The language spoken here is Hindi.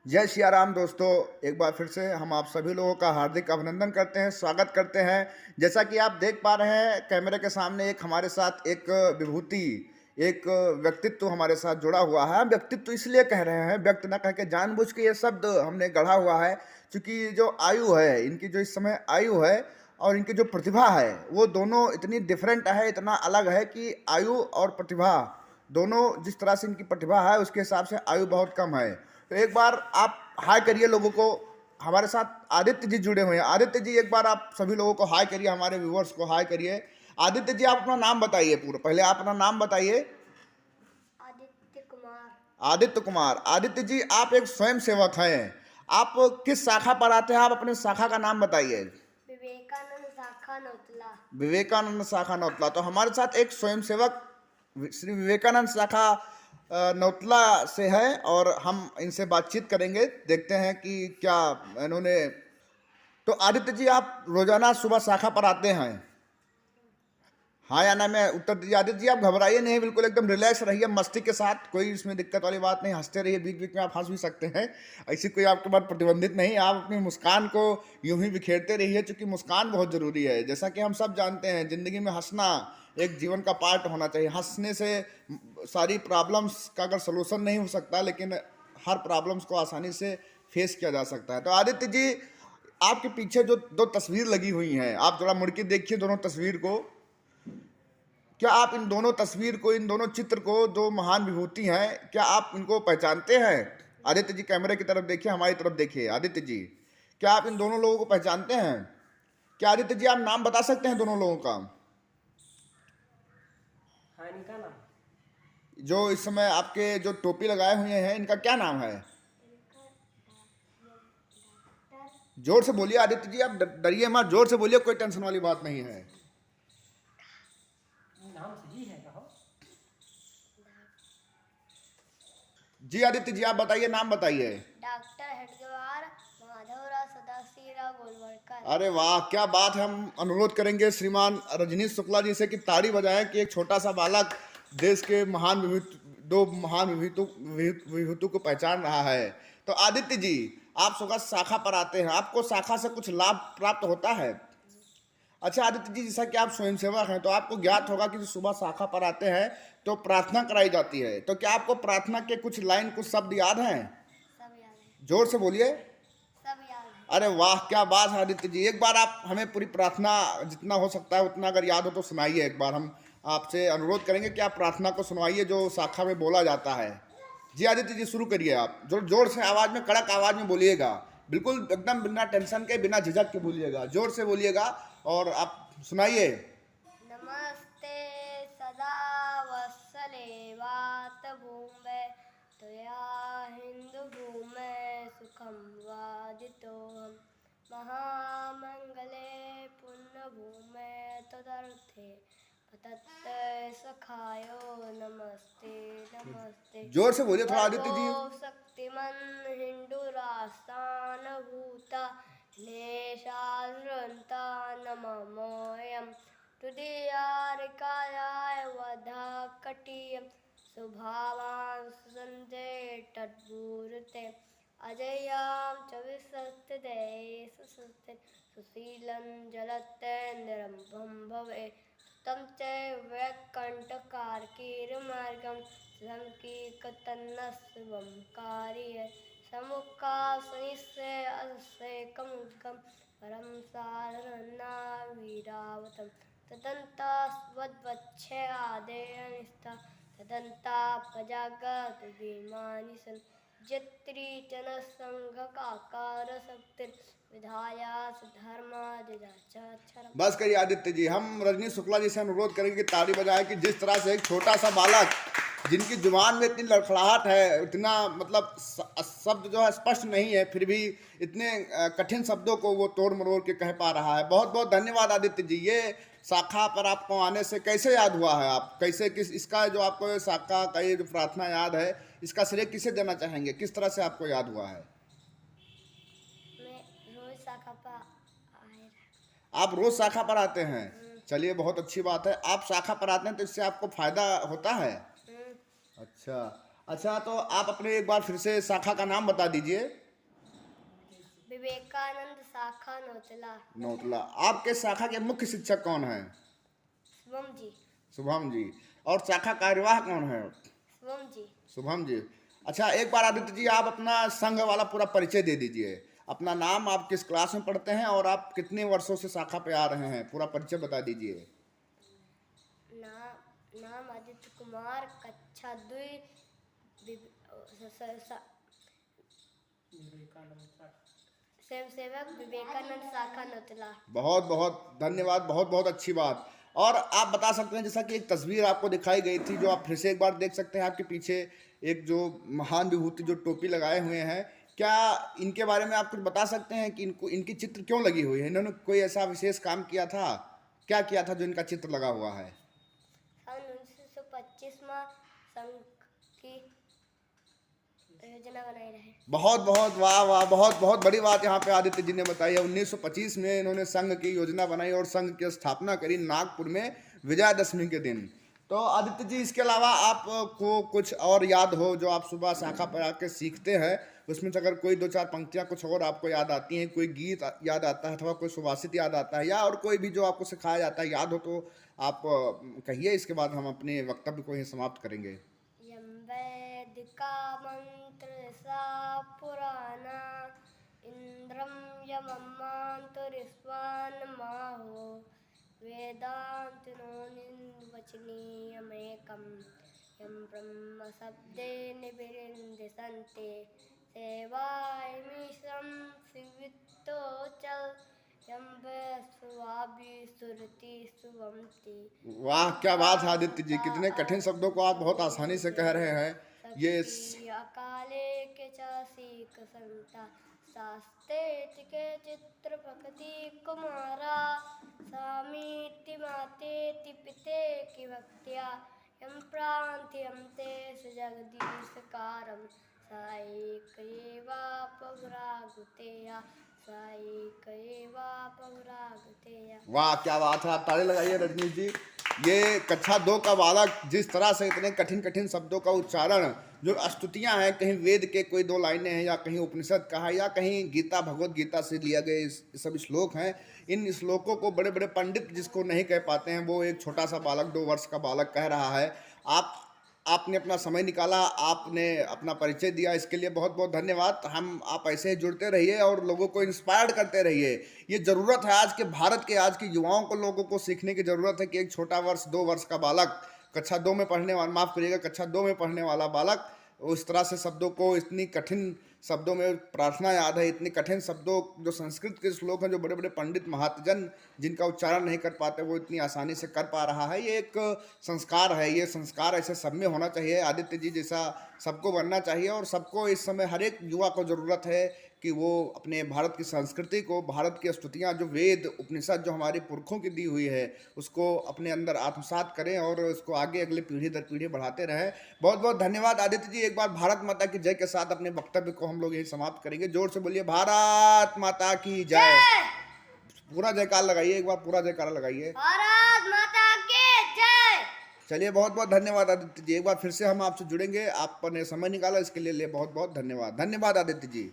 जय सिया राम दोस्तों। एक बार फिर से हम आप सभी लोगों का हार्दिक अभिनंदन करते हैं, स्वागत करते हैं। जैसा कि आप देख पा रहे हैं कैमरे के सामने एक हमारे साथ एक विभूति, एक व्यक्तित्व हमारे साथ जुड़ा हुआ है। हम व्यक्तित्व इसलिए कह रहे हैं, व्यक्त न कह के जानबूझ के ये शब्द हमने गढ़ा हुआ है, क्योंकि जो आयु है इनकी, जो इस समय आयु है और इनकी जो प्रतिभा है, वो दोनों इतनी डिफरेंट है, इतना अलग है कि आयु और प्रतिभा दोनों, जिस तरह से इनकी प्रतिभा है उसके हिसाब से आयु बहुत कम है। तो एक बार आप हाय करिए लोगों को। हमारे साथ आदित्य जी जुड़े हुए हैं। आदित्य जी, एक बार आप सभी लोगों को हाय करिए, हमारे व्यूवर्स को हाय करिए। आदित्य जी, आप अपना नाम बताइए पूरा। पहले आप अपना नाम बताइए। आदित्य कुमार। आदित्य कुमार। आदित्य जी, आप एक स्वयं सेवक हैं। आप किस शाखा पर आते हैं? आप अपने शाखा का नाम बताइए। विवेकानंद शाखा नौतला। विवेकानंद शाखा नौतला। तो हमारे साथ एक स्वयं सेवक श्री विवेकानंद शाखा नौतला से है और हम इनसे बातचीत करेंगे, देखते हैं कि क्या इन्होंने। तो आदित्य जी, आप रोजाना सुबह शाखा पर आते हैं? हाँ या ना में उत्तर दीजिए। आदित्य जी, आप घबराइए नहीं, बिल्कुल एकदम रिलैक्स रहिए, मस्ती के साथ, कोई इसमें दिक्कत वाली बात नहीं। हंसते रहिए, बीच बीच में आप हंस भी सकते हैं, ऐसी कोई आपके बात प्रतिबंधित नहीं। आप अपनी मुस्कान को यूं ही बिखेरते रहिए, क्योंकि मुस्कान बहुत जरूरी है। जैसा कि हम सब जानते हैं, जिंदगी में हंसना एक जीवन का पार्ट होना चाहिए। हंसने से सारी प्रॉब्लम्स का अगर सोल्यूशन नहीं हो सकता, लेकिन हर प्रॉब्लम्स को आसानी से फेस किया जा सकता है। तो आदित्य जी, आपके पीछे जो दो तस्वीर लगी हुई हैं, आप जरा मुड़ के देखिए दोनों तस्वीर को। क्या आप इन दोनों तस्वीर को, इन दोनों चित्र को, जो महान विभूति हैं, क्या आप इनको पहचानते हैं? आदित्य जी, कैमरे की तरफ देखिए, हमारी तरफ देखिए। आदित्य जी, क्या आप इन दोनों लोगों को पहचानते हैं? क्या आदित्य जी, आप नाम बता सकते हैं दोनों लोगों का? हाँ, इनका नाम जो इस समय आपके जो टोपी लगाए हुए हैं, इनका क्या नाम है? जोर से बोलिए आदित्य जी, आप डरिए मत, जोर से बोलिए, कोई टेंशन वाली बात नहीं है। नाम सही है कहो। जी आदित्य जी, आप बताइए, नाम बताइए। डॉक्टर हेडगेवार माधवराव सदाशिवराव गोलवलकर। अरे वाह, क्या बात है। हम अनुरोध करेंगे श्रीमान रजनीश शुक्ला जी से कि ताड़ी बजाएं कि एक छोटा सा बालक देश के महान दो महान विभूतों को पहचान रहा है। तो आदित्य जी, आप सुबह शाखा पर आते हैं, आपको शाखा से कुछ लाभ प्राप्त होता है? अच्छा आदित्य जी, जैसा कि आप स्वयंसेवक हैं, तो आपको ज्ञात होगा कि सुबह शाखा पर आते हैं तो प्रार्थना कराई जाती है। तो क्या आपको प्रार्थना के कुछ लाइन, कुछ शब्द याद हैं? सब याद है। जोर से बोलिए। सब याद है। अरे वाह, क्या बात है आदित्य जी। एक बार आप हमें पूरी प्रार्थना, जितना हो सकता है उतना अगर याद हो तो सुनाइए। एक बार हम आपसे अनुरोध करेंगे कि आप प्रार्थना को सुनवाइए जो शाखा में बोला जाता है। जी आदित्य जी, शुरू करिए। आप जोर जोर से आवाज में, कड़क आवाज में बोलिएगा, बिल्कुल एकदम बिना टेंशन के, बिना झिझक के बोलिएगा, जोर से बोलिएगा और आप सुनाइए। नमस्ते सदा वत्सलेवात भूमे त्वया हिंदु भूमे सुखम वादितोहम महामंगले पुण्य भूमे तदर्थे पतत्ते सखायो नमस्ते नमस्ते। जोर से बोलिए थोड़ा आदित्य जी। शक्तिमन हिंदू रास्तान भूता क्लेशाश्रंता नमोयम तुदियारिकायाय वधा कटियम स्वभावान् संजय तद्भूरते अजयां च विसस्ते सुसस्ते सुशीलं जलतेन्द्रं भवे तं च वैकण्ठकार्कीर्मार्गं संकीर्तनस्वं कार्य समुखासनिस्य असेकमुद्गं परं सारनाविरावतं तदन्तास्वद्वच्छयादेयनिष्ठा तदन्ता प्रजागत विमानि सन् जत्रिचनसङ्घकाकार शक्तिर्विधाया सुधर्मादिराचाक्षरम्। बस करिए आदित्य जी। हम रजनीश शुक्ला जी से अनुरोध करेंगे कि ताली बजाएं कि जिस तरह से एक छोटा सा बालक, जिनकी जुबान में इतनी लड़खड़ाहट है, इतना मतलब शब्द जो है स्पष्ट नहीं है, फिर भी इतने कठिन शब्दों को वो तोड़ मरोड़ के कह पा रहा है। बहुत बहुत धन्यवाद आदित्य जी। ये शाखा पर आपको आने से कैसे याद हुआ है? आप कैसे, किस इसका जो आपको ये शाखा का ये जो प्रार्थना याद है, इसका श्रेय किसे देना चाहेंगे? किस तरह से आपको याद हुआ है? मैं रोज शाखा पर आए। आप रोज शाखा पर आते हैं? चलिए, बहुत अच्छी बात है। आप शाखा पर आते हैं तो इससे आपको फायदा होता है? अच्छा अच्छा, तो आप अपने एक बार फिर से शाखा का नाम बता दीजिए। विवेकानंद शाखा नौतला। नौतला। आपके शाखा के मुख्य शिक्षक कौन हैं? शुभम जी। शुभम जी। और शाखा कार्यवाह कौन है? शुभम जी। शुभम जी। अच्छा, एक बार आदित्य जी आप अपना संघ वाला पूरा परिचय दे दीजिए। अपना नाम, आप किस क्लास में पढ़ते हैं और आप कितने वर्षों से शाखा पे आ रहे हैं, पूरा परिचय बता दीजिए। नाम आदित्य कुमार, कक्षा 2, स्वयं सेवक विवेकानंद शाखा नौतला। बहुत बहुत धन्यवाद, बहुत बहुत अच्छी बात। और आप बता सकते हैं, जैसा कि एक तस्वीर आपको दिखाई गई थी, जो आप फिर से एक बार देख सकते हैं, आपके पीछे एक जो महान विभूति जो टोपी लगाए हुए हैं, क्या इनके बारे में आप कुछ बता सकते हैं कि इनको इनकी चित्र क्यों लगी हुई है? इन्होंने कोई ऐसा विशेष काम किया था, क्या किया था जो इनका चित्र लगा हुआ है? सन 1925 में संघ की योजना बनाई रहे। बहुत बहुत वाह वाह, बहुत बहुत बड़ी बात यहाँ पे आदित्य जी ने बताई है। 1925 में इन्होंने संघ की योजना बनाई और संघ की स्थापना करी नागपुर में विजयादशमी के दिन। तो आदित्य जी, इसके अलावा आपको कुछ और याद हो जो आप सुबह शाखा पर आके सीखते हैं, उसमें से अगर कोई 2-4 पंक्तियाँ कुछ और आपको याद आती हैं, कोई गीत याद आता है अथवा कोई सुभाषित याद आता है, या और कोई भी जो आपको सिखाया जाता है याद हो, तो आप कहिए। इसके बाद हम अपने वक्तव्य को ही समाप्त करेंगे। यम वैदिका मंत्र सा पुराना, इंद्रम यममांतरिस्वान माहो, वेदांतिनो निर्वचनीयमेकम्, यम ब्रह्म शब्दे निबिरिन्दसन्ते, सेवायमीशं सिवित्तोचल, यम वैश्वाभि सुरति सुवंति। वाह, क्या बात है आदित्य जी, कितने कठिन शब्दों को आप बहुत आसानी से कह रहे हैं। ये अकाले के चासीक संता, शास्ते के चित्र भक्ति कुमारा, सामीति माते पिते की भक्त्या, यम प्रांत्यम ते जगदीश कारम, साईक एवा पौरागुतेया, साईक एवा पौरागुतेया। वाह, क्या बात है, आप ताली लगाइए रजनीश जी। ये कक्षा 2 का बालक जिस तरह से इतने कठिन कठिन शब्दों का उच्चारण, जो स्तुतियां हैं, कहीं वेद के कोई 2 लाइनें हैं, या कहीं उपनिषद का है, या कहीं गीता भगवत गीता से लिया गए सब श्लोक हैं, इन श्लोकों को बड़े बड़े पंडित जिसको नहीं कह पाते हैं, वो एक छोटा सा बालक 2 वर्ष का बालक कह रहा है। आपने अपना समय निकाला, आपने अपना परिचय दिया, इसके लिए बहुत बहुत धन्यवाद। आप ऐसे ही जुड़ते रहिए और लोगों को इंस्पायर्ड करते रहिए। ये ज़रूरत है आज के भारत के, आज के युवाओं को, लोगों को सीखने की ज़रूरत है कि एक छोटा 2 वर्ष का बालक, कक्षा 2 में पढ़ने वाला, माफ़ करिएगा, कक्षा 2 में पढ़ने वाला बालक उस तरह से शब्दों को, इतनी कठिन शब्दों में प्रार्थना याद है, इतने कठिन शब्दों, जो संस्कृत के श्लोक हैं, जो बड़े बड़े पंडित महात्जन जिनका उच्चारण नहीं कर पाते, वो इतनी आसानी से कर पा रहा है। ये एक संस्कार है, ये संस्कार ऐसे सब में होना चाहिए। आदित्य जी जैसा सबको बनना चाहिए, और सबको इस समय हर एक युवा को ज़रूरत है कि वो अपने भारत की संस्कृति को, भारत की स्तुतियाँ, जो वेद उपनिषद जो हमारे पुरखों की दी हुई है, उसको अपने अंदर आत्मसात करें और उसको आगे अगले पीढ़ी दर पीढ़ी बढ़ाते रहें। बहुत बहुत धन्यवाद आदित्य जी। एक बार भारत माता की जय के साथ अपने वक्तव्य को हम लोग यही समाप्त करेंगे। जोर से बोलिए, भारत माता की जय। पूरा जयकार लगाइए, एक बार पूरा जयकारा लगाइए, भारत माता की जय। चलिए, बहुत बहुत धन्यवाद आदित्य जी। एक बार फिर से हम आपसे जुड़ेंगे, आपने समय निकाला इसके लिए बहुत बहुत धन्यवाद। धन्यवाद आदित्य जी।